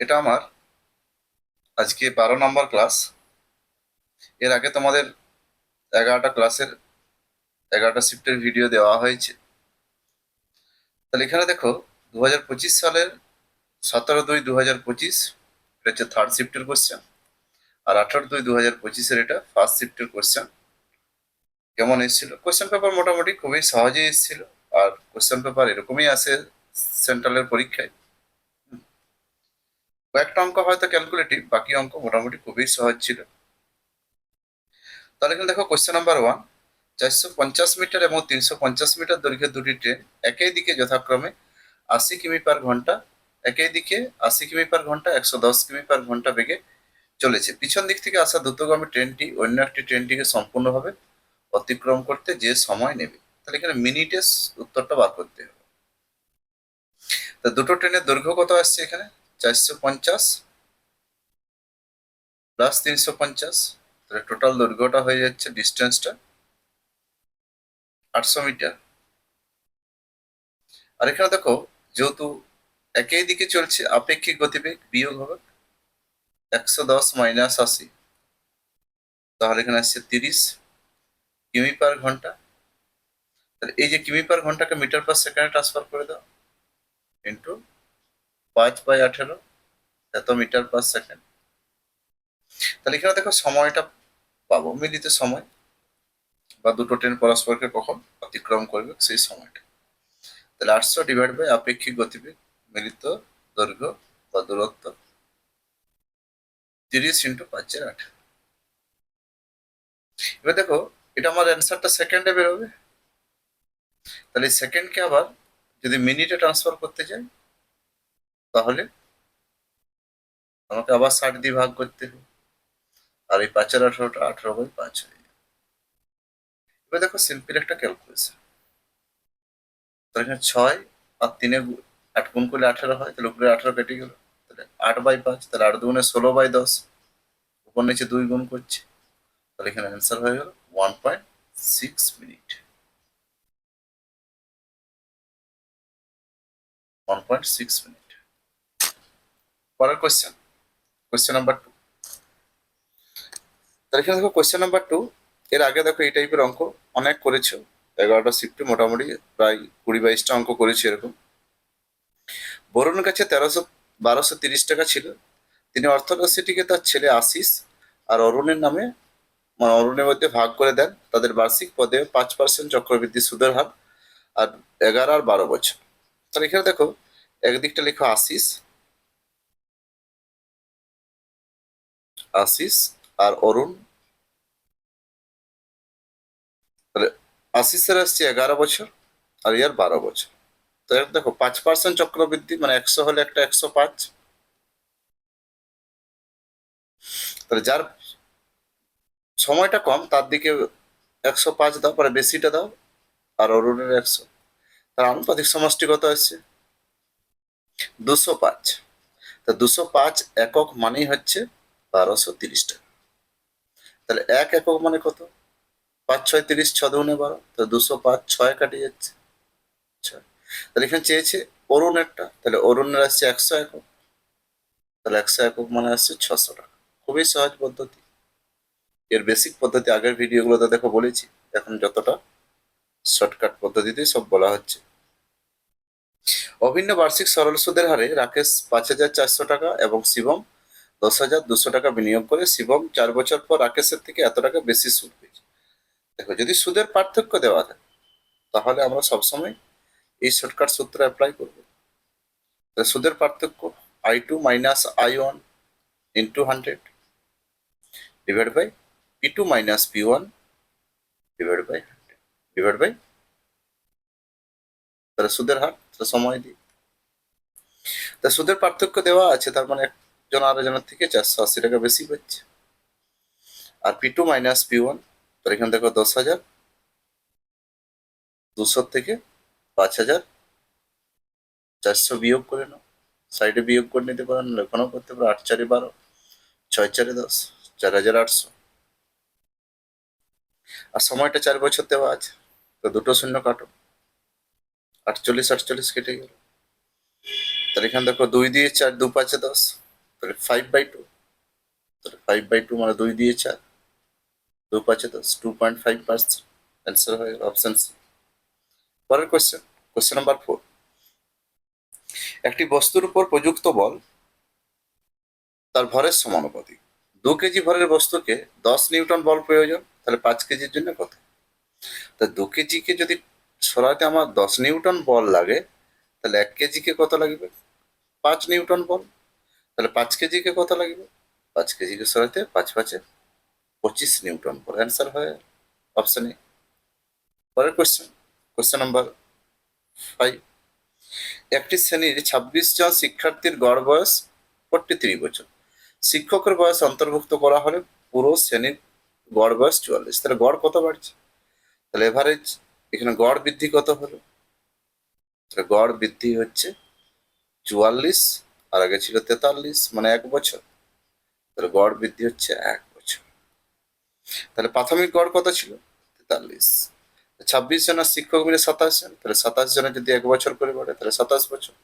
এটা আমার আজকে 12 নম্বর ক্লাস। এর আগে তোমাদের 11টা শিফটের ভিডিও দেওয়া হয়েছে। তাহলে এখানে দেখো 2025 সালের 17/2/2025 এটা হচ্ছে থার্ড শিফটের কোশ্চেন, আর 18/2/2025 এটা ফার্স্ট শিফটের কোশ্চেন। কেমন এসেছিল কোশ্চেন পেপার? মোটামুটি খুবই সহজেই এসেছিল, আর কোশ্চেন পেপার এরকমই আসে সেন্ট্রালের পরীক্ষায়। কয়েকটা অঙ্ক হয়তো ক্যালকুলেটিভ, বাকি অঙ্ক মোটামুটি খুবই সহজ ছিল। তাহলে এখানে দেখো কোশ্চেন নাম্বার 1, 450 মিটার এবং 350 মিটার দৈর্ঘ্যের দুটি ট্রেন একই দিকে যথাক্রমে 80 কিমি/ঘন্টা, একই দিকে 80 কিমি/ঘন্টা, 110 কিমি/ঘন্টা বেগে চলেছে। পিছন দিক থেকে আসা দ্রুতগামী ট্রেনটি অন্য একটি ট্রেনটিকে সম্পূর্ণভাবে অতিক্রম করতে যে সময় নেবে। তাহলে এখানে মিনিটে উত্তরটা বার করতে হবে। তা দুটো ট্রেনের দৈর্ঘ্য কত আসছে এখানে? 450 প্লাস 350, তাহলে টোটাল দৈর্ঘ্যটা হয়ে যাচ্ছে, ডিস্টেন্সটা 800 মিটার। আর এখানে দেখো, যেহেতু একই দিকে চলছে, আপেক্ষিক গতিবেগ বিয়োগ হবে 110 মাইনাস 80, তাহলে এখানে আসছে 30 কিমি/ঘন্টা। তাহলে এই যে কিমি/ঘন্টাকে মিটার/সেকেন্ডে ট্রান্সফার করে দাও, ইন্টু 5/18, এত মিটার/সেকেন্ড। তাহলে এখানে দেখো সময়টা পাবো, মিলিত সময় বা দুটো ট্রেন পরস্পরকে কখন অতিক্রম করবে সেই সময়টা। তাহলে 800 / আপেক্ষিক গতিবেগ মিলিত দৈর্ঘ্য বা দূরত্ব 30 × 5/18। এবার দেখো, এটা আমার অ্যান্সারটা সেকেন্ডে বেরোবে। তাহলে সেকেন্ডকে আবার যদি মিনিটে ট্রান্সফার করতে চাই, তাহলে আমাকে আবার 60 দিয়ে ভাগ করতে হবে, আর এই 5/18টা 18/5 হয়ে যাবে। এবার দেখো সিম্পল একটা ক্যালকুলেশন। তাহলে এখানে 6 আর 3 8 গুণ করলে 18 হয়, তাহলে উপরে 18 কেটে গেল, তাহলে 8/5, তাহলে 8 দুগুণে 16/10, উপর নিচে 2 গুণ করছে, তাহলে এখানে অ্যান্সার হয়ে গেল 1.6 মিনিট। 1.6 মিনিট। পরের কোয়েশ্চেন, কোয়েশ্চেন নাম্বার 2। তাহলে এখানে দেখো কোয়েশ্চেন নাম্বার 2, এর আগে দেখো এই টাইপের অঙ্ক অনেক করেছো। 11টা শিফটে মোটামুটি প্রায় 20-22টা অঙ্ক করেছি এরকম। বরুণের কাছে 1230 টাকা ছিল। তিনি অর্থরাশিটিকে তার ছেলে আশিস আর অরুণের নামে, মানে অরুণের মধ্যে ভাগ করে দেন। তাদের বার্ষিক পদে 5% চক্রবৃদ্ধি সুদের হার, আর 11 আর 12 বছর। তাহলে এখানে দেখো, একদিকটা লেখো আশিস, আশিস আর অরুণ। তাহলে আশিসের আসছে 11 বছর, আর ইয়ার 12 বছর। তো দেখো 5% চক্রবৃদ্ধি, মানে 100 হলে একটা 105। তাহলে যার সময়টা কম তার দিকে 105 দাও, পরে বেশিটা দাও, আর অরুণের 100। তার আনুপাতিক সমষ্টি কত আসছে? 205। তা 205 একক মানেই হচ্ছে 1230 টাকা। তাহলে 1 একক মানে কত? 5 6 30, 6 2 12, তো 205 6 কাটে যাচ্ছে 6। তাহলে এখানে চেয়েছে অরুণেরটা, তাহলে অরুণের আসছে 100 একক, তাহলে 100 একক মানে আসছে 600 টাকা। খুবই সহজ পদ্ধতি। এর বেসিক পদ্ধতি আগের ভিডিওগুলোতে দেখো বলেছি, এখন যতটা শর্টকাট পদ্ধতিতে সব বলা হচ্ছে। অভিন্ন বার্ষিক সরল সুদের হারে রাকেশ 5,400 টাকা এবং শিবম 10,200 টাকা বিনিয়োগ করে। শিবম 4 বছর পর রাকেশের থেকে এত টাকা বেশি সুদ পেয়েছে। দেখো, যদি সুদের পার্থক্য দেওয়া থাকে, তাহলে আমরা সবসময় এই শর্টকাট সূত্র অ্যাপ্লাই করব। সুদের পার্থক্য I2 minus I1 into 100 divide by P2 minus P1 divide by 100 divide by, তাহলে সুদের হার, সময় দিই। তা সুদের পার্থক্য দেওয়া আছে, তার মানে একজন আরেকজনের থেকে 480 টাকা বেশি পাচ্ছে। আর P2 মাইনাস P1, তো এখানে দেখো 10,200 থেকে 5,400 বিয়োগ করে নাও। সাইডে বিয়োগ করে নিতে পারেন, লেখানো করতে পারো। 8 4 12, 6 4 10, 4,800। আর সময়টা 4 বছর দেওয়া আছে, তো দুটো শূন্য কাটো, 48 48 কেটে গেল। তাহলে এখানে দেখো 2 দিয়ে 4 2 5 10, তাহলে 5/2, তাহলে 5/2 মানে 2 দিয়ে 4, 2 5 10, 2.5%। অ্যান্সার হয়ে গেল অপশন সি। পরের কোশ্চেন নাম্বার 4। একটি বস্তুর উপর প্রযুক্ত বল তার ভরের সমানুপাতিক। 2 কেজি ভরের বস্তুকে 10 নিউটন বল প্রয়োজন, তাহলে 5 কেজির জন্য কত? তা 2 কেজিকে যদি সরাতে আমার 10 নিউটন বল লাগে, তাহলে 1 কেজিকে কত লাগবে? 5 নিউটন বল। তাহলে 5 কেজিকে কত লাগবে? 5 কেজিকে সরাতে 5 5 25 নিউটন বল। অ্যান্সার হয় অপশন এ। পরের কোশ্চেন নাম্বার 5। একটি শ্রেণীর 26 জন শিক্ষার্থীর গড় বয়স 43 বছর। শিক্ষকের বয়স অন্তর্ভুক্ত করা হলে পুরো শ্রেণীর গড় বয়স 44। তাহলে গড় কত বাড়ছে? তাহলে এভারেজ এখানে গড় বৃদ্ধি কত হলো? তাহলে গড় বৃদ্ধি হচ্ছে 44, আর আগে ছিল 43, মানে 1 বছর। তাহলে গড় বৃদ্ধি হচ্ছে 1 বছর। তাহলে প্রাথমিক গড় কত ছিল? 43। 26 জনের শিক্ষক মিলে 27 জন, তাহলে 27 জনের যদি 1 বছর করে বাড়ে তাহলে 27 বছর।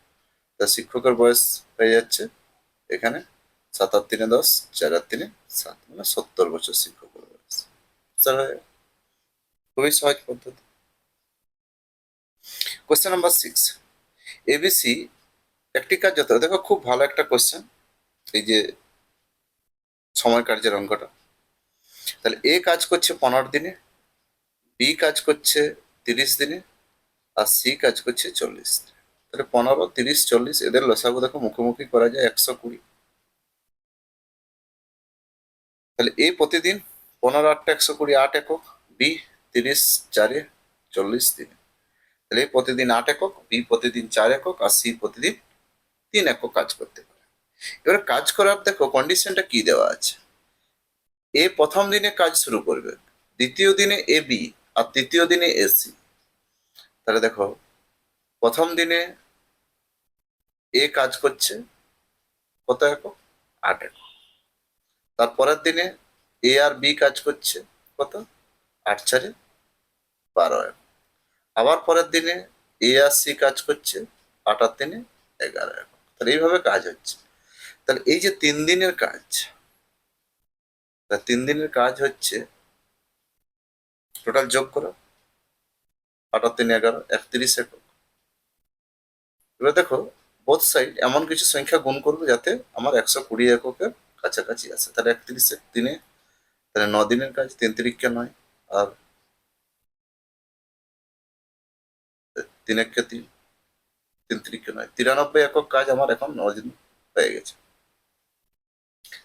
তা শিক্ষকের বয়স হয়ে যাচ্ছে এখানে 7 আর 3 10, 4 আর 3 7, মানে 70 বছর শিক্ষকের বয়স। খুবই সহজ পদ্ধতি। Question number 6। এবিসি একটি কাজ যত, দেখো খুব ভালো একটা কোশ্চেন, এই যে সময় কার্যের অঙ্কটা। তাহলে এ কাজ করছে 15 দিনে, বি কাজ করছে 30 দিনে, আর সি কাজ করছে 40 দিনে। তাহলে 15, 30, 40 এদের লসাগু দেখো মুখোমুখি করা যায় 120। তাহলে এ প্রতিদিন 15 8 120, 8 একক। বি 30 4 40 দিনে। তাহলে এ প্রতিদিন 8 একক, বি প্রতিদিন 4 একক, আর সি প্রতিদিন 3 একক কাজ করতে পারে। এবার কাজ করার দেখো কন্ডিশনটা কি দেওয়া আছে। এ প্রথম দিনে কাজ শুরু করবে, দ্বিতীয় দিনে এ বি, আর তৃতীয় দিনে এ সি। তাহলে দেখো প্রথম দিনে এ কাজ করছে কত একক? 8 একক। তারপরের দিনে এ আর বি কাজ করছে কত? 8 4 12 একক। আবার পরের দিনে এ আর সি কাজ করছে 8 আর 3 11 একক। তাহলে এইভাবে কাজ হচ্ছে। তাহলে এই যে 3 দিনের কাজ, 3 দিনের কাজ হচ্ছে, টোটাল যোগ করো, 8 আর 3 11, 31 একক। এবার দেখো বোথ সাইড এমন কিছু সংখ্যা গুণ করবো যাতে আমার 120 এককের কাছাকাছি আসে। তাহলে 31 দিনে, তাহলে 9 দিনের কাজ, 3 3 9, আর 3 1 3, 3 3 9, 93 একক কাজ আমার এখন 9 দিন হয়ে গেছে।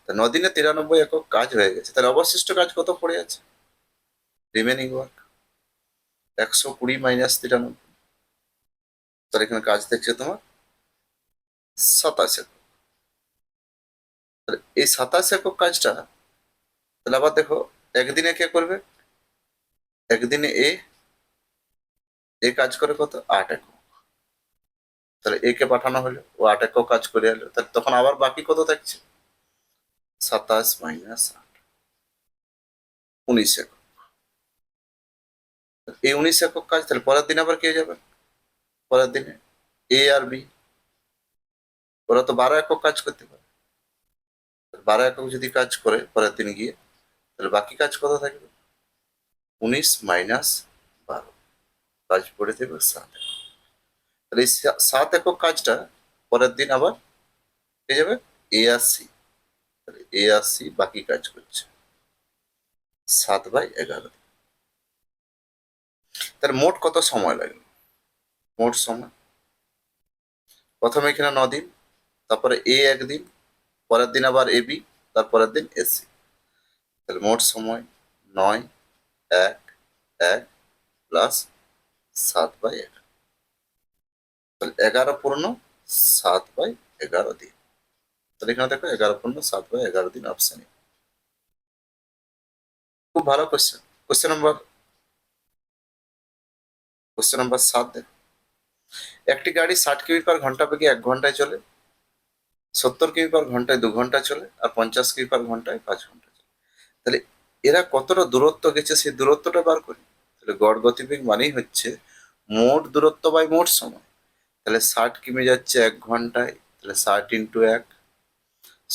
তা 9 দিনে 93 একক কাজ হয়ে গেছে। তাহলে অবশিষ্ট কাজ কত পড়ে আছে? Remaining work 120 minus 93। তাহলে এখানে কাজ দেখছে তোমার 27 একক। তাহলে এই 27 একক কাজটা, তাহলে আবার দেখো একদিনে কে করবে? একদিনে এ কাজ করে কত? 8 একক। তাহলে এ কে পাঠানো হলো, ও 8 একক কাজ করে এলো। তাহলে তখন আবার বাকি কত থাকছে? 27 মাইনাস 8, 19 একক। এই 19 একক কাজ, তাহলে পরের দিন আবার কে যাবে? পরের দিনে এ আর বি, ওরা তো 12 একক কাজ করতে পারে। 12 একক যদি কাজ করে পরের দিন গিয়ে, তাহলে বাকি কাজ কত থাকবে? 19 মাইনাস 12, কাজ পড়ে থাকবে 7 একক। তাহলে এই 7 একক কাজটা পরের দিন আবার পেয়ে যাবে এ আর সি। তাহলে এ আর সি বাকি কাজ করছে 7/11। তাহলে মোট কত সময় লাগবে? মোট সময় প্রথমে এখানে 9 দিন, তারপরে এ 1 দিন, পরের দিন আবার এ বি, তারপরের দিন এসি। তাহলে মোট সময় 9 1 1 প্লাস 7/11। তাহলে 11 পূর্ণ 7/11 দিন। তাহলে এখানে দেখো 11 পূর্ণ 7/11 দিন অপশন। খুব ভালো কোশ্চেন। কোশ্চেন নাম্বার 7 দেখো। একটি গাড়ি 60 কিমি পার ঘন্টা বেগে 1 ঘন্টায় চলে, 70 কিমি পার ঘন্টায় 2 ঘন্টা চলে, আর 50 কিমি পার ঘন্টায় 5 ঘন্টা চলে। তাহলে এরা কতটা দূরত্ব গেছে সেই দূরত্বটা বার করি। তাহলে গড় গতিবেগ মানেই হচ্ছে মোট দূরত্ব বাই মোট সময়। তাহলে 60 কিমি যাচ্ছে 1 ঘন্টায়, তাহলে 60 × 1,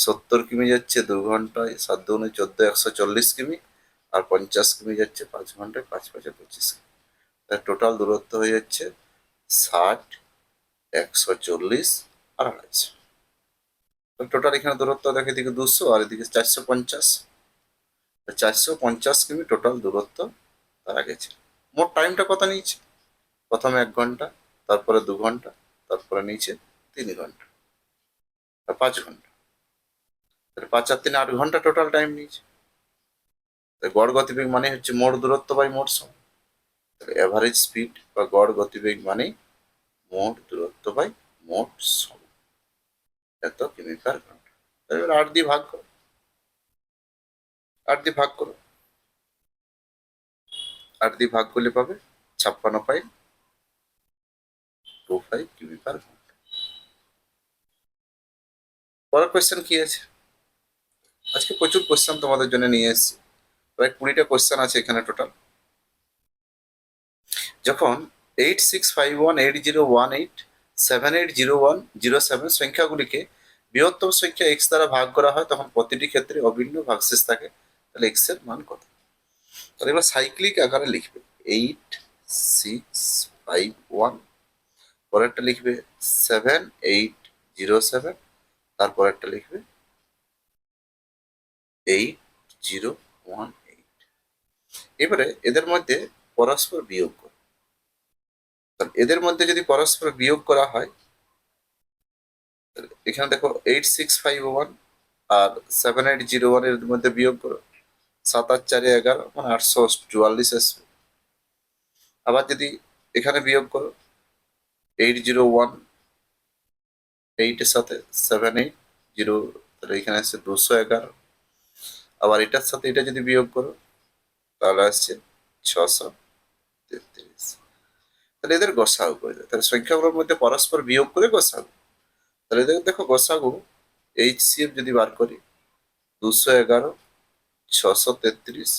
70 কিমি যাচ্ছে 2 ঘন্টায়, 7 × 2 = 14, 140 কিমি, আর 50 কিমি যাচ্ছে 5 ঘন্টায়, 5×5 = 25 কিমি। টোটাল দূরত্ব হয়ে যাচ্ছে 60, 140 আর 250। টোটাল এখানে দূরত্ব দেখে এদিকে 200 আর এদিকে 450, 450 কিমি টোটাল দূরত্ব তারা গেছে। মোট টাইমটা কত নিয়েছে? প্রথমে 1 ঘন্টা, তারপরে 2 ঘন্টা, তারপরে নিচে 3 ঘন্টা, আর 5 ঘন্টা। 5 আর 3 8 ঘন্টা টোটাল টাইম নিয়েছে। গড় গতিবেগ মানে হচ্ছে মোট দূরত্ব বাই মোট সময়। এভারেজ স্পিড বা গড় গতিবেগ মানে মোট দূরত্ব বাই মোট সময়, এত কিমি/ঘন্টা। এবার 8 দিয়ে ভাগ করো, 8 দিয়ে ভাগ করো, 8 দিয়ে ভাগ করলে পাবে 56.25 কিমি/ঘন্টা। পরের কোয়েশ্চেন কি আছে? আজকে প্রচুর কোয়েশ্চেন তোমাদের জন্য নিয়ে এসেছি, প্রায় 20টা কোয়েশ্চেন আছে এখানে টোটাল। যখন 86518018780107 সংখ্যাগুলিকে বৃহত্তম সংখ্যা x দ্বারা ভাগ করা হয়, তখন প্রতিটি ক্ষেত্রে অভিন্ন ভাগশেষ থাকে। তাহলে x এর মান কত? তাহলে এবার সাইক্লিক আকারে লিখবে 8651, পরেরটা লিখবে 7807, তারপরেরটা লিখবে 8018। এবারে এদের মধ্যে পরস্পর বিয়োগ করো। এদের মধ্যে যদি পরস্পর বিয়োগ করা হয়, এখানে দেখো 8651 আর 7801 এর মধ্যে বিয়োগ করো, 7 আর 4 11, মানে 844 আসবে। আবার যদি এখানে বিয়োগ করো 801, 8 এর সাথে 780, তাহলে এখানে আসছে 211। আবার এটার সাথে এটা যদি বিয়োগ করো তাহলে আসছে 633। তাহলে এদের গসাগু করে দেয়। তাহলে সংখ্যাগুলোর মধ্যে পরস্পর বিয়োগ করে গসাগু। তাহলে এদের দেখো গসাগু HCF যদি বার করি 211, 633,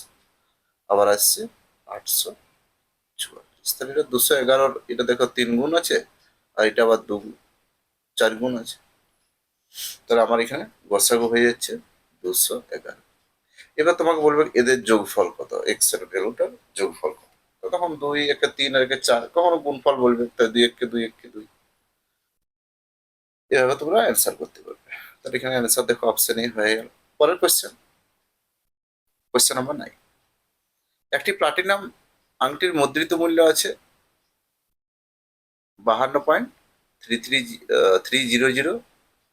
আবার আসছে 844। তাহলে এটা 211, এটা দেখো 3 গুণ আছে, আর এটা আবার 4 গুণ আছে। তাহলে আমার এখানে গসাগু হয়ে যাচ্ছে 211। এবার তোমাকে বলবে এদের যোগফল কত, এক্স এর ভ্যালুটার যোগফল কত। তো তখন 2 একে 3 আর একে 4, কখনো গুণফল বলবে, তাই 2 একে 2 একে 2, এভাবে তোমরা অ্যান্সার করতে পারবে। তাহলে এখানে অ্যান্সার দেখো অপশন এ হয়ে গেল। পরের কোয়েশ্চেন, কোয়েশ্চেন নাম্বার 9। একটি প্লাটিনাম আংটির মুদ্রিত মূল্য আছে 52.3300,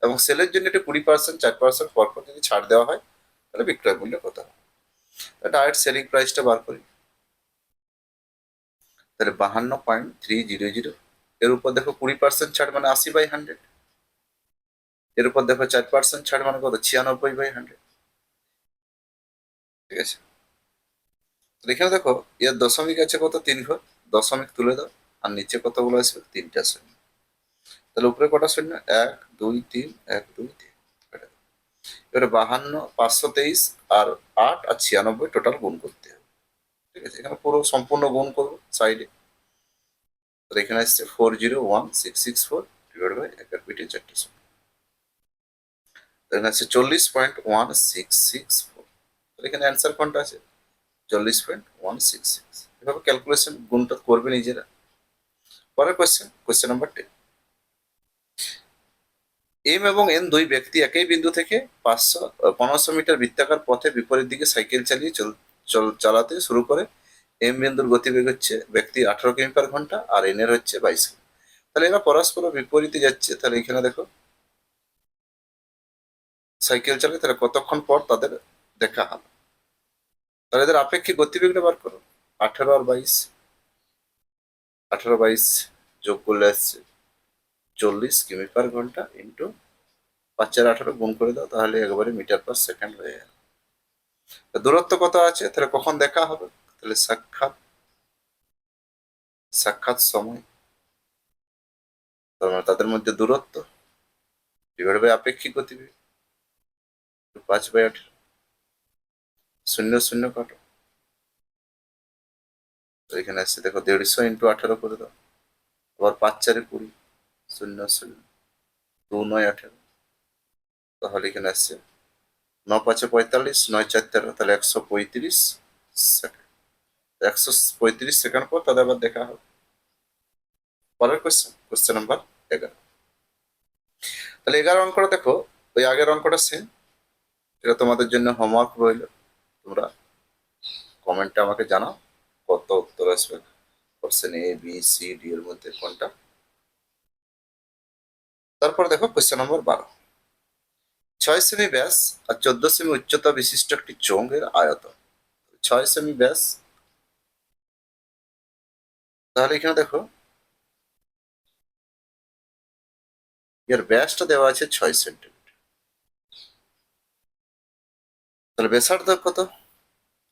এবং সেলের জন্য এটা 20%, 4% পরপর যদি ছাড় দেওয়া হয়, তাহলে বিক্রয় মূল্য কত হবে? ডাইরেক্ট সেলিং প্রাইসটা বার করি। তাহলে 52.300, এর উপর দেখো 20% ছাড় মানে 80/100, এর উপর দেখো 4% ছাড় মানে কত, 96/100। ঠিক আছে, তো এখানে দেখো এর দশমিক আছে কত, 3 ঘর। দশমিক তুলে দাও, আর নিচে কতগুলো আসবে, 3টা শূন্য। তাহলে উপরে কটা শূন্য, 1 2 3, 1 2 3। এবারে 52, 523 আর 8 আর 96 টোটাল গুণ করতে হবে। ঠিক আছে, এখানে পুরো সম্পূর্ণ গুণ করবো সাইডে। তাহলে এখানে আসছে 401664 ডিভাইড বাই 1 এর পিঠে 4টে শূন্য। এখানে আছে 40.1664। তাহলে এখানে অ্যান্সার কোনটা আছে, 40.166। এভাবে ক্যালকুলেশন গুণটা করবে নিজেরা। পরের কোয়েশ্চেন, কোয়েশ্চেন নাম্বার 10। এম এবং এন দুই ব্যক্তি একই বিন্দু থেকে 1500 মিটার বৃত্তাকার পথে বিপরীত দিকে সাইকেল চালিয়ে চালাতে শুরু করে। এম বিন্দুর গতিবেগ হচ্ছে ব্যক্তি 18 কিমি/ঘন্টা, আর এন এর হচ্ছে 22 কিমি। তাহলে এরা পরস্পর বিপরীতে যাচ্ছে। তাহলে এখানে দেখো সাইকেল চালায়, তাহলে কতক্ষণ পর তাদের দেখা হবে। তাহলে এদের আপেক্ষিক গতিবেগটা বার করো। 18 আর 22, 18 22 যোগ করলে আসছে 40 কিমি/ঘন্টা, ইন্টু 5 আর 18 গুণ করে দাও, তাহলে একবারে মিটার/সেকেন্ড হয়ে গেল। দূরত্ব কত আছে, তাহলে কখন দেখা হবে, তাহলে সাক্ষাৎ, সাক্ষাৎ সময়, তাদের মধ্যে দূরত্ব ডিভাইড বাই আপেক্ষিক গতিবেগ, 5/18। শূন্য শূন্য কাটো, তো এখানে আসছে দেখো 150 ইন্টু 18 করে দাও, আবার 5 4 20, 0 0, 2 9 18, তাহলে এখানে আসছে 9×5 = 45, 9×4 = 13, তাহলে 135 সেকেন্ড। 135 সেকেন্ড পর তাদের আবার দেখা হবে। পরের কোশ্চেন নাম্বার 11। তাহলে 11 অঙ্কটা দেখো, ওই আগের অঙ্কটা সেম, এটা তোমাদের জন্য হোমওয়ার্ক রইল। তোমরা কমেন্টে আমাকে জানাও কত উত্তর আসবে, option A, B, C, D এর মধ্যে কোনটা। তারপর দেখো কোশ্চেন নম্বর 12। 6 সেমি ব্যাস আর 14 সেমি উচ্চতা বিশিষ্ট একটি চোঙের আয়তন। 6 সেমি ব্যাস, তাহলে এখানে দেখো এর ব্যাসটা দেওয়া আছে 6 সেন্টিমিটার। তাহলে ব্যাসার্ধ কত?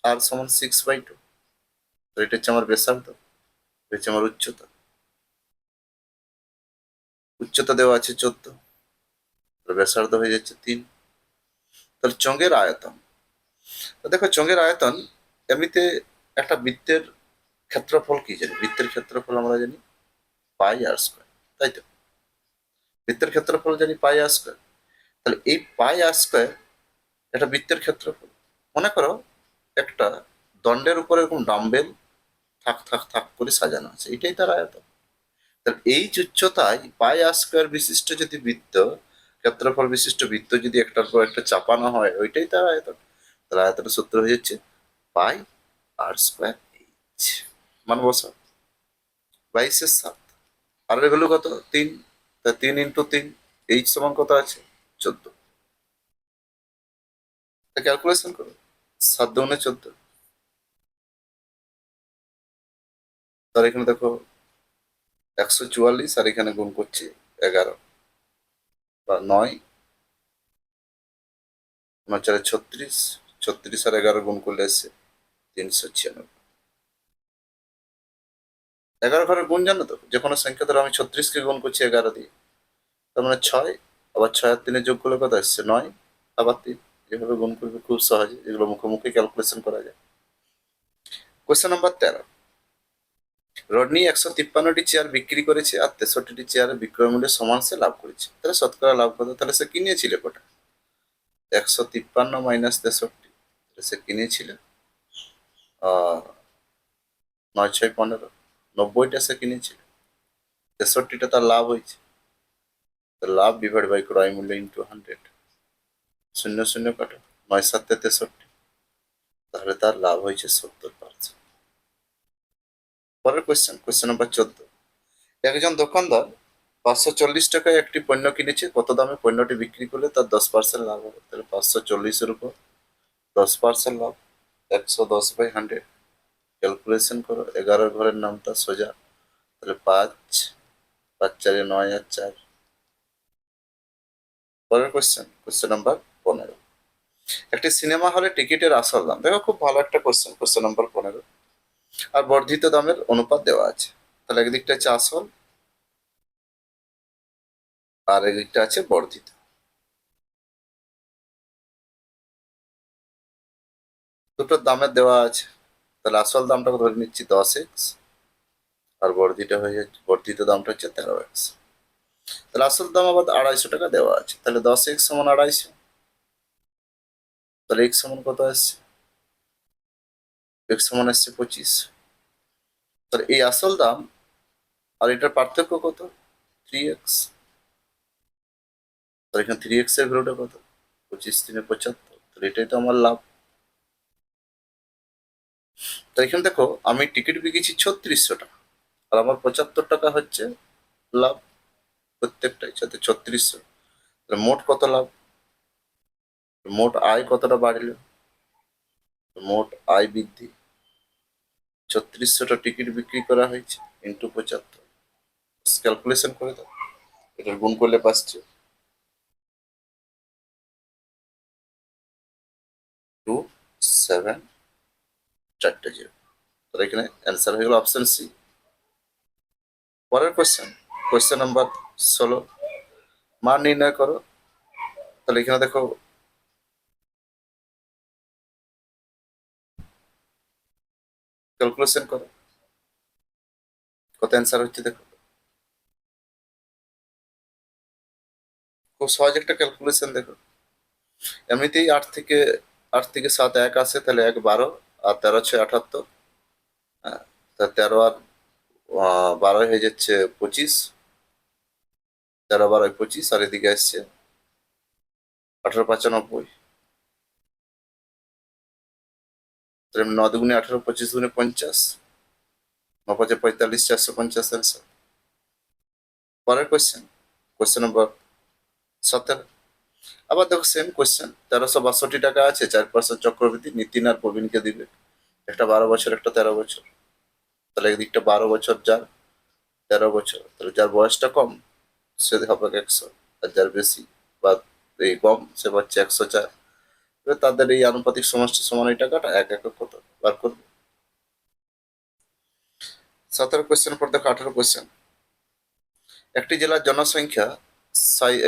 আর সমান 6/2। তো এটা হচ্ছে আমার ব্যাসার্ধ, এটা হচ্ছে আমার উচ্চতা। উচ্চতা দেওয়া আছে 14, ব্যাসার্ধ হয়ে যাচ্ছে 3। তাহলে চোঙের আয়তন, তো দেখো চোঙের আয়তন এমনিতে একটা বৃত্তের ক্ষেত্রফল কি জানি? বৃত্তের ক্ষেত্রফল আমরা জানি πr², তাই তো? বৃত্তের ক্ষেত্রফল জানি πr²। তাহলে এই πr² এটা বৃত্তের ক্ষেত্রফল। মনে করো একটা দণ্ডের উপরে এরকম ডাম্বেল থাক থাক থাক করে সাজানো আছে, এটাই তার আয়তন। তাহলে এই যে উচ্চতায় πr² বিশিষ্ট যদি বৃত্ত, ক্ষেত্রফল বিশিষ্ট বৃত্ত যদি একটার পর একটা চাপানো হয়, ওইটাই তার আয়তন। তাহলে আয়তনের সূত্র হয়ে যাচ্ছে πr²h। মান বসা 22/7, আর এর ভ্যালু কত? 3। তা 3 × 3, এইচ সমান কত আছে? 14। ক্যালকুলেশন করো, 7×2 = 14। তার এখানে দেখো 144, আর এখানে গুণ করছি 11 বা 9, 9×4 = 36, 36 আর 11 গুণ করলে এসে 396। 11 ঘরের গুণ জানো তো? যে কোনো সংখ্যা ধরো আমি 36কে গুণ করছি 11 দিয়ে, তার মানে 6, আবার 6 আর 3 যোগ করলে কত আসছে? 9, আবার 3। যেভাবে গুণ করবে খুব সহজে, এগুলো মুখোমুখি ক্যালকুলেশন করা যায়। Question number 13। রডনি 153টি চেয়ার বিক্রি করেছে আর 63টি চেয়ারের বিক্রয় মূল্য সমান সে লাভ করেছে, তাহলে শতকরা লাভ কত? তাহলে সে কিনেছিল কটা? 153 - 63, সে কিনেছিল 9×6 = 15, 90টা সে কিনেছিল, 63টা তার লাভ হয়েছে। লাভ ডিভাইড বাই ক্রয় মূল্য ইন্টু 100, শূন্য শূন্য কাটো, 9×7 = 63, তাহলে তার লাভ হয়েছে 70%। পরের কোশ্চেন নাম্বার 14। একজন দোকানদার 540 টাকায় একটি পণ্য কিনেছে, কত দামে পণ্যটি বিক্রি করলে তার 10% লাভ হবে? তাহলে 540-এর উপর 10% লাভ, 110/100। ক্যালকুলেশন করো, 11 ঘরের নামটা সোজা, তাহলে 5, 5×4 = 9 আর 4। পরের কোশ্চেন নাম্বার 15। একটি সিনেমা হলে টিকিটের আসল দাম, দেখো খুব ভালো একটা কোশ্চেন নাম্বার 15, আর বর্ধিত দামের অনুপাত দেওয়া আছে। তাহলে একদিকটা আছে আসল আর একদিকটা আছে বর্ধিত। দুটোর দামের দেওয়া আছে, তাহলে আসল দামটাকে ধরে নিচ্ছি 10x, আর বর্ধিত দামটা হচ্ছে 13x। তাহলে আসল দাম আবার 250 টাকা দেওয়া আছে, তাহলে 10x = 250, তাহলে x সমান কত আসছে? x সমান আসছে 25। তাহলে এই আসল দাম আর এটার পার্থক্য কত? 3x। তাহলে এখানে 3x এর ভ্যালুটা কত? 25×3 = 75, তাহলে এটাই তো আমার লাভ। তো এখানে দেখো আমি টিকিট বিকেছি 3600 টাকা, আর আমার 75 টাকা হচ্ছে লাভ প্রত্যেকটাই, সাথে 3600, তাহলে মোট কত লাভ? মোট আয় কতটা বাড়লো? মোট আয় বৃদ্ধি, 3600টা টিকিট বিক্রি করা হয়েছে ইন্টু 75। ক্যালকুলেশন করে দাও, এটার গুণ করলে পাচ্ছে 2,7,4 তাহলে এখানে অ্যান্সার হয়ে গেল অপশন সি। পরের কোশ্চেন নাম্বার 16। মান নির্ণয় করো। তাহলে এখানে দেখো ক্যালকুলেশন করো, কত অ্যান্সার হচ্ছে দেখো। খুব সহজ একটা ক্যালকুলেশন দেখো, এমনিতেই 8 থেকে 7 এক আসে, তাহলে 1 12, আর 13 6 78। হ্যাঁ, তা 13 আর 12 হয়ে যাচ্ছে 25, 13 12 25, আর এদিকে আসছে 18 95। তাহলে 9 দুগুণে 18, 25 দুগুণে 50, 9 5 45, 450 অ্যান্সার। পরের কোয়েশ্চেন নম্বর 17। আবার দেখো সেম কোয়েশ্চেন, 1362 টাকা আছে, 4% চক্রবৃদ্ধি নিতিন আর প্রবীণকে দিবে। একটা 12 বছর, একটা 13 বছর। তাহলে একদিকটা 12 বছর, যার 13 বছর, তাহলে যার বয়সটা কম সে হবে 100, আর যার বেশি বা এই কম সে পাচ্ছে 104। এবার তাদের এই আনুপাতিক সমষ্টি সমান এই টাকাটা এক একক কত বার করবে। 17 কোয়েশ্চেন পর দেখো 18 কোয়েশ্চেন। একটি জেলার জনসংখ্যা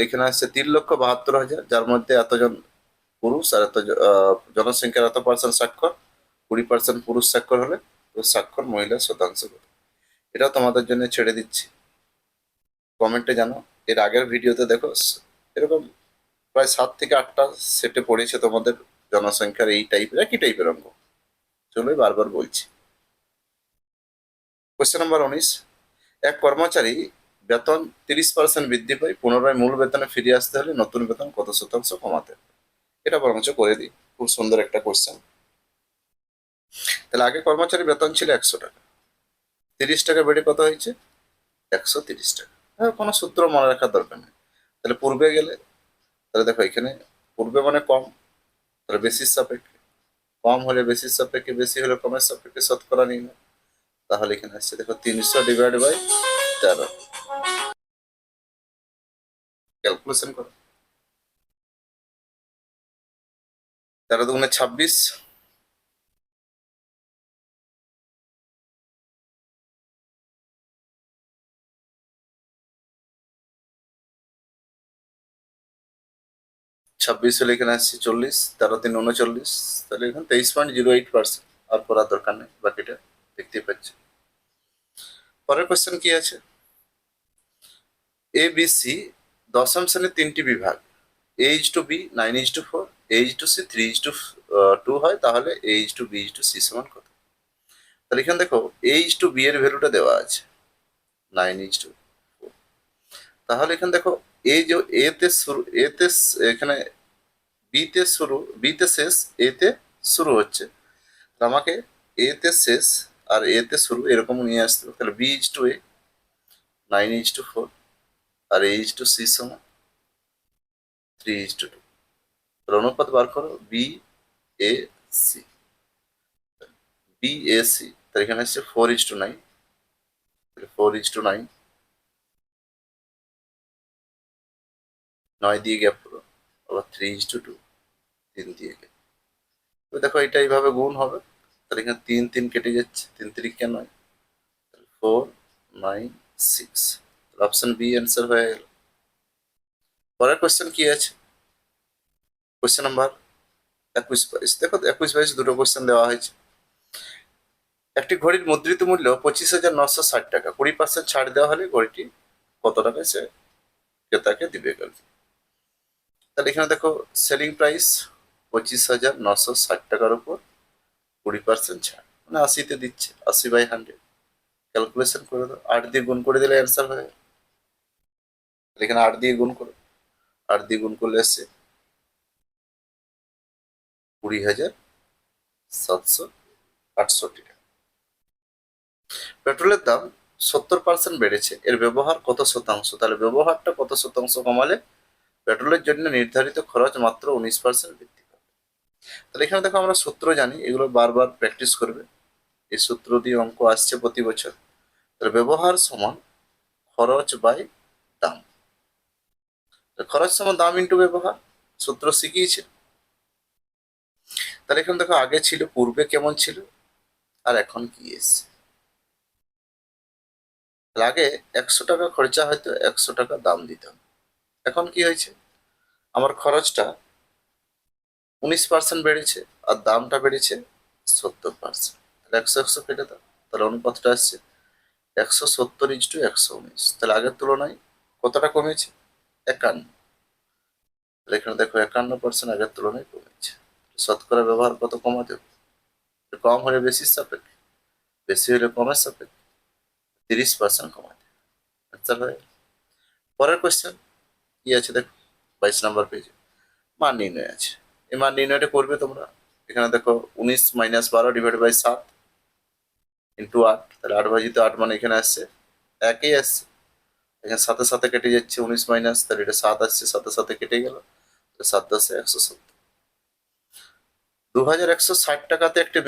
এখানে আছে 3,72,000, যার মধ্যে এতজন পুরুষ আর জনসংখ্যার এত পার্সেন্ট স্বাক্ষর, 20% পুরুষ স্বাক্ষর হলে তো স্বাক্ষর মহিলার শতাংশ কত। এটাও তোমাদের জন্য ছেড়ে দিচ্ছি, কমেন্টে জানো। এর আগের ভিডিওতে দেখো এরকম প্রায় 7 থেকে 8টা সেটে পড়েছে তোমাদের জনসংখ্যার এই টাইপের একই টাইপের অঙ্ক। চলো বারবার বলছি। Question number 19। এক কর্মচারী বেতন 30% বৃদ্ধি পায়, পুনরায় মূল বেতনে ফিরে আসতে হলে নতুন বেতন কত শতাংশ কমাতে হবে? এটা বরঞ্চ করে দিই, খুব সুন্দর একটা কোয়েশ্চেন। তাহলে আগে কর্মচারী বেতন ছিল 100 টাকা, 30 টাকা বেড়ে কত হয়েছে? 130 টাকা। হ্যাঁ, কোনো সূত্র মনে রাখার দরকার নেই। তাহলে পূর্বে গেলে, তাহলে দেখো এখানে পূর্বে মানে কম, তাহলে বেশির সাপেক্ষে, কম হলে বেশির সাপেক্ষে, বেশি হলে কমের সাপেক্ষে শতকরা নিই না। তাহলে এখানে আসছে দেখো 300/13, ক্যালকুলেশন করো। 13 দুগুণে 26, 26 হলে এখানে আসছে 40, 13 3 39, তাহলে এখানে 23.08%। আর করার দরকার নেই, বাকিটা দেখতে পাচ্ছি। পরের কোয়েশ্চেন কি আছে? এ বি সি দশম শ্রেণীর 3টি বিভাগ, A:B 9:4, A:C 3:2 হয়, তাহলে A:B:C সমান কত? তাহলে এখানে দেখো A:B এর ভ্যালুটা দেওয়া আছে 9:4। তাহলে এখানে দেখো এ যে এতে শুরু, এখানে বিতে শেষ, এতে শুরু হচ্ছে। আমাকে এতে শেষ আর এতে শুরু এরকম নিয়ে আসতে হবে। তাহলে B:A 9:4, আর A:C সমান 3:2। তাহলে অনুপাত বার করো, BAC, BAC। তাহলে এখানে আসছে 4:9, তাহলে 4:9, 9 দিয়ে গ্যাপ করো, আবার 3:2, 3 দিয়ে গ্যাপ। দেখো এটা এইভাবে গুণ হবে, তাহলে এখানে 3 3 কেটে যাচ্ছে, 3 3 9, 4 9 6। অপশন বি অ্যান্সার হয়ে গেল। পরের কোয়েশ্চেন কি আছে? Question number 21 22। দেখো 21 22 দুটো কোয়েশ্চেন দেওয়া হয়েছে। একটি ঘড়ির মুদ্রিত মূল্য 25,960 টাকা, 20% ছাড় দেওয়া হলে ঘড়িটি কত টাকায় সে ক্রেতাকে দিবে গেল। তাহলে এখানে দেখো সেলিং প্রাইস 25,960 টাকার উপর 20% ছাড়, মানে 80-তে দিচ্ছে, 80/100। ক্যালকুলেশন করে দাও, 8 দিয়ে গুণ করে দিলে অ্যান্সার হয়ে গেল। এখানে 8 দিয়ে গুণ করো, 8 দিয়ে গুণ করলে আসছে 20,768 টাকা। পেট্রোলের দাম 70% বেড়েছে, এর ব্যবহার কত শতাংশ? তাহলে ব্যবহারটা কত শতাংশ কমালে পেট্রোলের জন্য নির্ধারিত খরচ মাত্র 19% বৃদ্ধি পাবে? তাহলে এখানে দেখো আমরা সূত্র জানি, এগুলো বারবার প্র্যাকটিস করবে। এই সূত্র দিয়ে অঙ্ক আসছে প্রতি বছর। তাহলে ব্যবহার সমান খরচ বাই দাম। খরচ সমান দাম ইন্টু ব্যবহার, সূত্র শিখিয়েছে। তাহলে এখানে দেখো আগে ছিল, পূর্বে কেমন ছিল আর এখন কি এসছে। আগে 100 টাকা খরচা হয়তো 100 টাকা দাম দিতাম, এখন কি হয়েছে, আমার খরচটা 19% বেড়েছে আর দামটা বেড়েছে 70%। 100 কেটে দাও, তাহলে অনুপাতটা আসছে 170:119। তাহলে আগের তুলনায় কতটা কমেছে? 51। এখানে দেখো 51% আগের তুলনায় কমেছে। শতকরা ব্যবহার কত কমাতে হবে? কম হলে বেশির সাপেক্ষে, বেশি হলে কমের সাপেক্ষে 30% কমাতে হবে। আনসার হয়ে গেল। পরের কোয়েশ্চেন কি আছে দেখো, 22 নম্বর পেজে মান নির্ণয় আছে। এই মান নির্ণয়টা করবে তোমরা। এখানে দেখো 19 - 12 / 7 ইন্টু 8, তাহলে 8/8 মানে এখানে আসছে একই আসছে। এখানে সাথে সাথে কেটে যাচ্ছে 19 মাইনাস, তাহলে এটা 7 আসছে, সাথে সাথে কেটে গেল, 7×10 = 170। 2160 টাকাতে একটি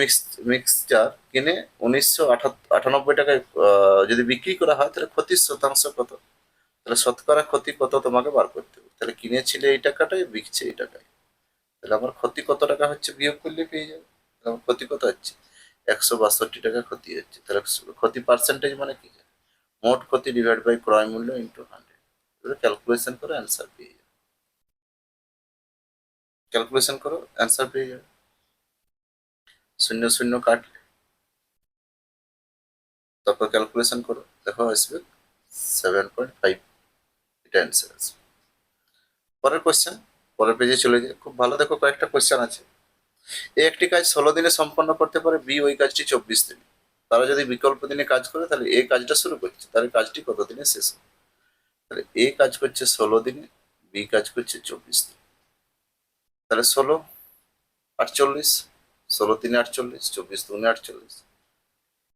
মিক্সচার কিনে 1998 টাকায় যদি বিক্রি করা হয়, তাহলে ক্ষতির শতাংশ কত? তাহলে শতকরা ক্ষতি কত তোমাকে বার করতে হবে। তাহলে কিনেছিলে এই টাকাটাই, বিকছে এই টাকায়, তাহলে আমার ক্ষতি কত টাকা হচ্ছে বিয়োগ করলে পেয়ে যাবে। তাহলে আমার ক্ষতি কত হচ্ছে? 162 টাকা ক্ষতি হচ্ছে। তাহলে ক্ষতি পার্সেন্টেজ মানে কি? মোট ক্ষতি ডিভাইড বাই ক্রয় মূল্য ইন্টু 100। এবারে ক্যালকুলেশন করে অ্যান্সার পেয়ে যাবে। ক্যালকুলেশন করো, অ্যান্সার পেয়ে যাবে। শূন্য শূন্য কাটলে তারপর ক্যালকুলেশন করো, দেখো আসবে 7.5, এটা অ্যান্সার আসবে। পরের কোয়েশ্চেন, পরের পেজে চলে যায়। খুব ভালো দেখো, কয়েকটা কোয়েশ্চেন আছে। এ একটি কাজ 16 দিনে সম্পন্ন করতে পারে, বি ওই কাজটি 24 দিনে। তারা যদি বিকল্প দিনে কাজ করে, তাহলে এ কাজটা শুরু করছে, তাহলে কাজটি কত দিনে শেষ হবে? তাহলে এ কাজ করছে 16 দিনে, বি কাজ করছে 24 দিনে। তাহলে 16 × 48, 16×3 = 48, 24×2 = 48।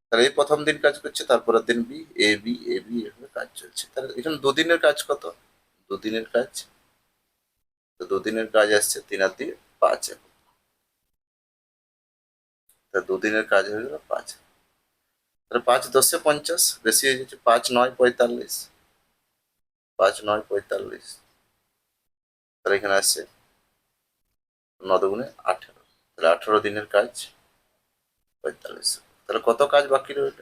তাহলে এই প্রথম দিন কাজ করছে, তারপরের দিন B, A B, A B, এভাবে কাজ চলছে। তাহলে এখানে দুদিনের কাজ কত? দুদিনের কাজ, তো দুদিনের কাজ আসছে 3×5 একক। তা দুদিনের কাজ হয়ে গেল 5। তাহলে 5×10 = 50, বেশি হয়ে যাচ্ছে। 5×9 = 45, 5×9 = 45। তাহলে এখানে আসছে 9×2 = 18, তাহলে 18 দিনের কাজ 45। তাহলে কত কাজ বাকি রইল?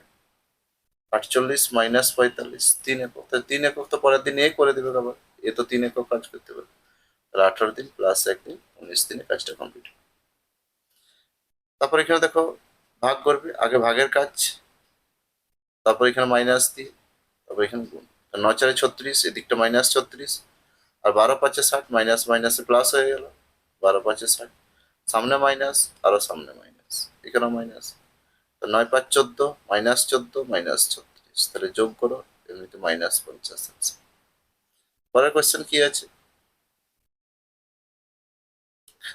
48 - 45, 3 একক। তাহলে 3 একক তো পরের দিন এ করে দেবে আবার, এ তো 3 একক কাজ করতে পারবে। তাহলে 18 দিন প্লাস 1 দিন, 19 দিনে কাজটা কমপ্লিট। তারপর এখানে দেখো ভাগ করবে, আগে ভাগের কাজ, তারপর এখানে মাইনাস দিয়ে, তারপর এখানে গুণ। 9×4 = 36, এদিকটা -36, আর 12×5 = 60, মাইনাস মাইনাসে প্লাস হয়ে গেল। 12×5 = 60, সামনে মাইনাস, আরো সামনে মাইনাস, এখানেও মাইনাস। 9×5 = 14, -14, -36, তাহলে যোগ করো, এমনিতে -50 আছে। পরের কোয়েশ্চেন কি আছে?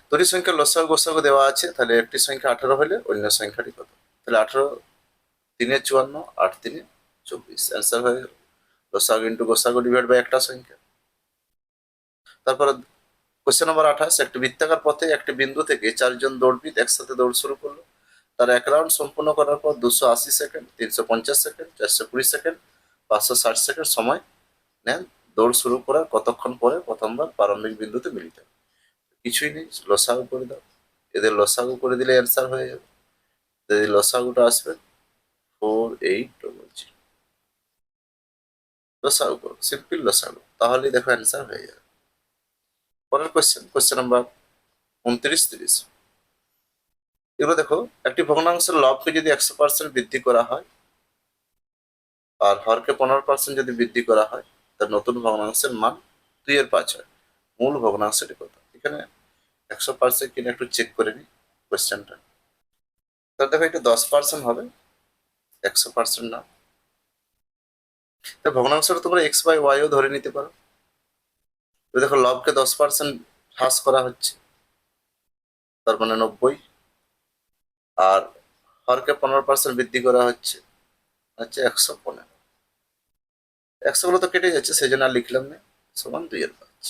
দুটি সংখ্যার লসাগু গসাগু দেওয়া আছে, তাহলে একটি সংখ্যা 18 হলে অন্য সংখ্যাটি কত? তাহলে 18 3 × 54, 8 3 = 24, অ্যান্সার হয়ে গেল। লসাগু ইন্টু গসাগু ডিভাইড বাই একটা সংখ্যা। তারপর কোশ্চেন নম্বর 28, একটি বৃত্তাকার পথে একটি বিন্দু থেকে 4 জন দৌড়বিদ একসাথে দৌড় শুরু করলো। তারা এক রাউন্ড সম্পূর্ণ করার পর 280 সেকেন্ড, 350 সেকেন্ড, 420 সেকেন্ড, 560 সেকেন্ড সময় নেন। দৌড় শুরু করার কতক্ষণ পরে প্রথমবার প্রারম্ভিক বিন্দুতে মিলিত হয়? কিছুই নেই, লসাগু করে দাও। এদের লসাগু করে দিলে অ্যান্সার হয়ে যাবে। যদি লসাগুটা আসবে 4800, লসাগু করো, সিম্পল লসাগু, তাহলেই দেখো অ্যান্সার হয়ে যাবে। পরের কোয়েশ্চেন, কোয়েশ্চেন নাম্বার 29 30। এগুলো দেখো, একটি ভগ্নাংশের লবকে যদি 100% বৃদ্ধি করা হয় আর হরকে 15% যদি বৃদ্ধি করা হয়, তার নতুন ভগ্নাংশের মান 2/5 হয়। মূল ভগ্নাংশটি কত? এখানে 100% কিনা একটু চেক করে নিই কোয়েশ্চেনটা। তাহলে দেখো এটা 10% হবে, 100% না। তো ভগ্নাংশটা তোমরা x/y ও ধরে নিতে পারো। দেখো লবকে 10% হ্রাস করা হচ্ছে, তার মানে 90, আর হরকে 15% বৃদ্ধি করা হচ্ছে, 115। 100 গুলো তো কেটে যাচ্ছে, সেই জন্য আর লিখলাম না, সমান 2/5।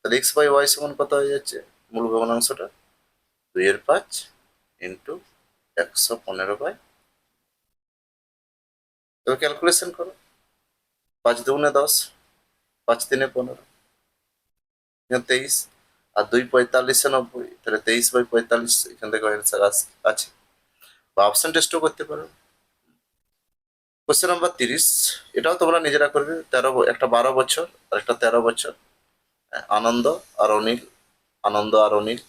তাহলে x/y সমান কত হয়ে যাচ্ছে? মূল ভগ্নাংশটা 2/5 ইন্টু 115/। এবার ক্যালকুলেশন করো, 5×2 = 10, 5×3 = 15, এখানে 23, আর 2×45 = 90, তাহলে 23/45 এখান থেকে অ্যান্সার আছে। বা অপশন টেস্টও করতে পারো। কোশ্চেন নাম্বার 30, এটাও তোমরা নিজেরা করবে। একটা 12 বছর আর একটা 13 বছর, আনন্দ আর অনিল, আনন্দ আর অনিল,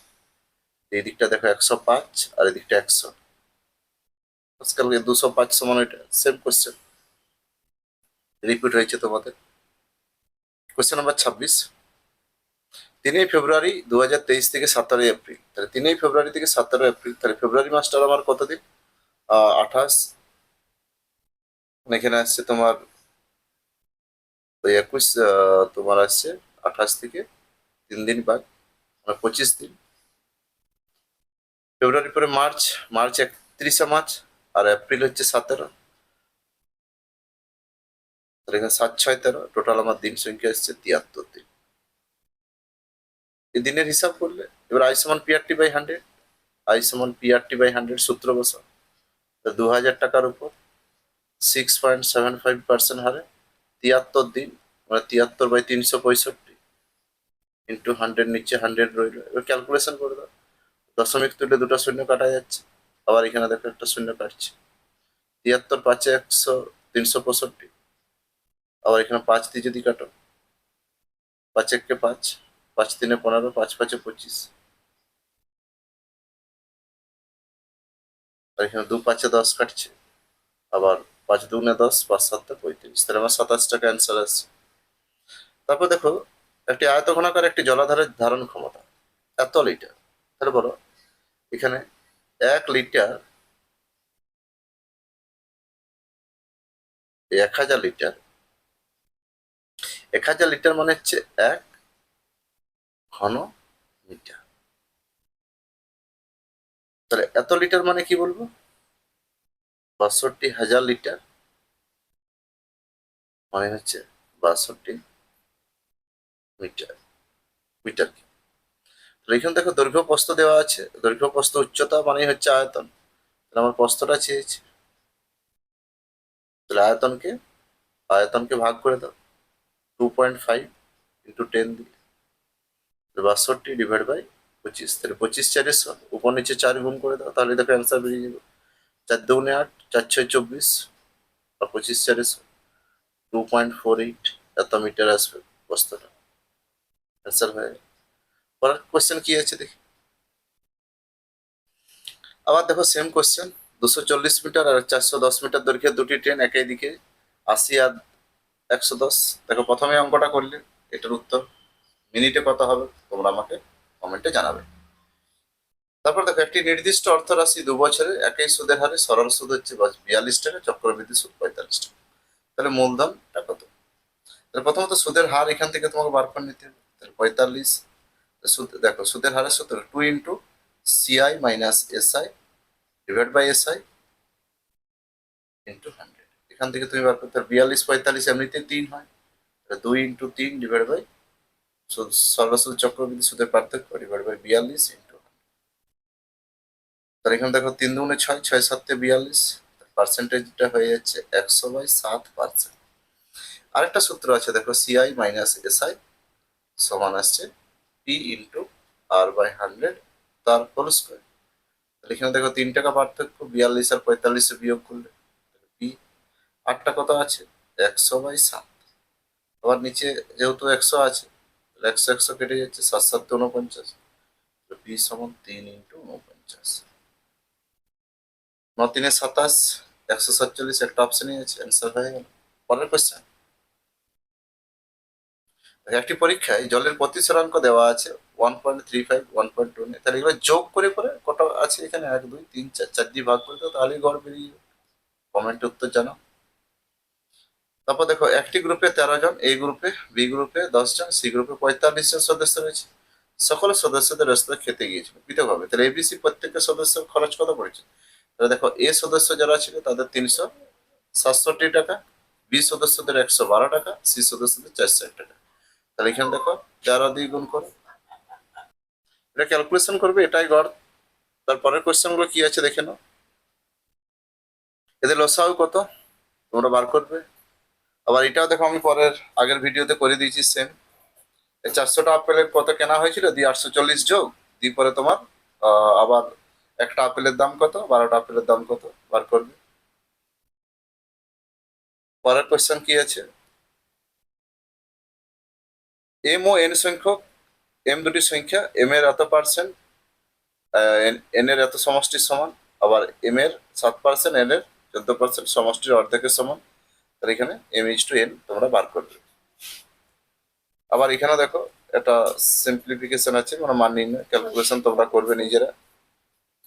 এই দিকটা দেখো 105 আর এদিকটা 100, আজকালকে 205 সমান, এটা সেম কোশ্চেন রিপিট হয়েছে তোমাদের। কোশ্চেন নাম্বার 26, 3 ফেব্রুয়ারি 2023 থেকে 17 এপ্রিল, তাহলে 3 ফেব্রুয়ারি থেকে 17 এপ্রিল, তাহলে ফেব্রুয়ারি মাসটার আমার কতদিন? 28, এখানে আসছে তোমার ওই 21, তোমার আসছে 28 থেকে 3 দিন বাদ, মানে 25 দিন। ফেব্রুয়ারি পরে মার্চ, মার্চ 31 মার্চ, আর এপ্রিল হচ্ছে 17, তাহলে এখানে 7, 6, 13, টোটাল আমার দিন সংখ্যা আসছে 73 দিন। এই দিনের হিসাব করলে এবার আই সমান পিআরটি বাই 100, আই সমান পিআরটি বাই 100 সূত্র বসা, 2000 টাকার উপর 6.75% হারে 73 দিন, মানে 73/365 ইন্টু 100, নিচে 100 রইল। এবার ক্যালকুলেশন করে দাও, দশমিক তুলে দুটো শূন্য কাটা যাচ্ছে, আবার এখানে দেখো একটা শূন্য কাটছে, 73 × 5 = 100, 365, আবার এখানে 5 দিয়ে যদি কাটো, 5 × 1 = 5, 5 × 3 = 15, 5 × 5 = 25, আর এখানে 2 × 5 = 10 কাটছে, আবার 5 × 2 = 10, 5 × 7 = 35, তাহলে আমার 27 টাকা অ্যান্সার আসছে। তারপর দেখো একটি আয়তঘনাকার একটি জলাধারের ধারণ ক্ষমতা এত লিটার, তাহলে বলো এখানে 1 লিটার, 1000 লিটার, 1000 লিটার মানে হচ্ছে 1 ঘন মিটার। তাহলে এত লিটার মানে কি বলবো? 62,000 লিটার মানে হচ্ছে 62 মিটার, মিটার কি? তাহলে এখানে দেখো দৈর্ঘ্য প্রস্থ দেওয়া আছে, দৈর্ঘ্য প্রস্থ উচ্চতা মানে হচ্ছে আয়তন, তাহলে আমার প্রস্থটা চেয়েছে, তাহলে আয়তনকে ভাগ করে দাও, 2.5 × 10 দিলে 62/25, তাহলে 25/400, উপর নিচে 4 গুণ করে দাও, তাহলে দেখো অ্যান্সার বেরিয়ে যাবে, 4 × 2 = 8, 4 × 6 = 24, আর 25/400 2.48 এত মিটার আসবে প্রস্থটা, অ্যান্সার হয়ে গেল। পরের কোশ্চেন কি আছে দেখি। আবার দেখো সেম কোশ্চেন, 240 মিটার আর 410 মিটার দৈর্ঘ্যের দুটি ট্রেন একই দিকে 80 আর 110। দেখো প্রথমে অঙ্কটা করলে, এটার উত্তর মিনিটে কত হবে তোমরা আমাকে কমেন্টে জানাবে। তারপর দেখো একটি নির্দিষ্ট অর্থরাশি 2 বছরে একই সুদের হারে, সরল সুদ হচ্ছে 42 টাকা, চক্রবৃদ্ধি সুদ 45 টাকা, তাহলে মূলধনটা কত? তাহলে প্রথমত সুদের হার এখান থেকে তোমাকে বার করে নিতে হবে, তাহলে 45, সুদ দেখো সুদের হারের সূত্র 2 × CI - SI divide by SI into 100, এখান থেকে তুমি বার করতে 42, 45 এমনিতে 3 হয়, 2 × 3 ডিভাইড বাই সরল সুদ চক্রবৃদ্ধি সুদের পার্থক্য ডিভাইড বাই 42 ইন্টু, তাহলে এখানে দেখো 3 × 2 = 6, 6 × 7 = 42, পার্সেন্টেজটা হয়ে যাচ্ছে 100/7%। আরেকটা সূত্র আছে দেখো, CI - SI সমান আসছে P ইন্টু R/100 তার হোল স্কোয়ার, তাহলে এখানে দেখো 3 টাকা পার্থক্য, 42 আর 45 বিয়োগ করলে পি আটটা কত আছে 100/7, আবার নিচে যেহেতু 100 আছে 100 100 কেটে যাচ্ছে, 7 7 49, পি সমান 3 × 49, 9 3 27, 147, একটা অপশনই আছে, অ্যান্সার হয়ে গেল। পরের কোশ্চেন, একটি পরীক্ষায় জলের প্রতিসরাঙ্ক দেওয়া আছে 1.35, 1.2, তাহলে এগুলো যোগ করে করে কত আছে এখানে 1 2 3 4, 4 দিয়ে ভাগ করে দাও, তাহলেই গড় বেরিয়ে যাবে। কমেন্টে উত্তর জানাও। তারপর দেখো একটি গ্রুপে 13 জন, এই গ্রুপে, বি গ্রুপে 10 জন, সি গ্রুপে 45 জন সদস্য রয়েছে, সকল সদস্যদের রেস্তোরাঁ খেতে গিয়েছিল পৃথকভাবে, তাহলে এবিসি প্রত্যেকের সদস্য খরচ কত পড়েছে? তাহলে দেখো এ সদস্য যারা ছিল তাদের 367 টাকা, বি সদস্যদের 112 টাকা, সি সদস্যদের 460 টাকা, তাহলে এখানে দেখো 13 দিয়ে গুণ করো, এটা ক্যালকুলেশন করবে, এটাই গড়। তারপরের কোয়েশ্চেন গুলো কি আছে দেখে নাও, এদের লসাগু কত তোমরা বার করবে। আবার এটাও দেখো আমি পরের আগের ভিডিওতে করে দিয়েছি সেম, 400টা আপেলের কত কেনা হয়েছিল দিয়ে 840 যোগ দিয়ে পরে তোমার আবার একটা আপেলের দাম কত, 12টা আপেলের দাম কত বার করবে। পরের কোয়েশ্চেন কি আছে, এম ও এন সংখ্যক, এম দুটি সংখ্যা, এম এর এত পার্সেন্ট, এন এর এত সমষ্টির সমান, আবার এম এর 7%, এন এর 14% সমষ্টির অর্ধেকের সমান, তাহলে এখানে এম ইজ টু এন তোমরা বার করবে। আবার এখানে দেখো একটা সিম্পলিফিকেশন আছে, মানে মান নির্ণয় ক্যালকুলেশন তোমরা করবে নিজেরা।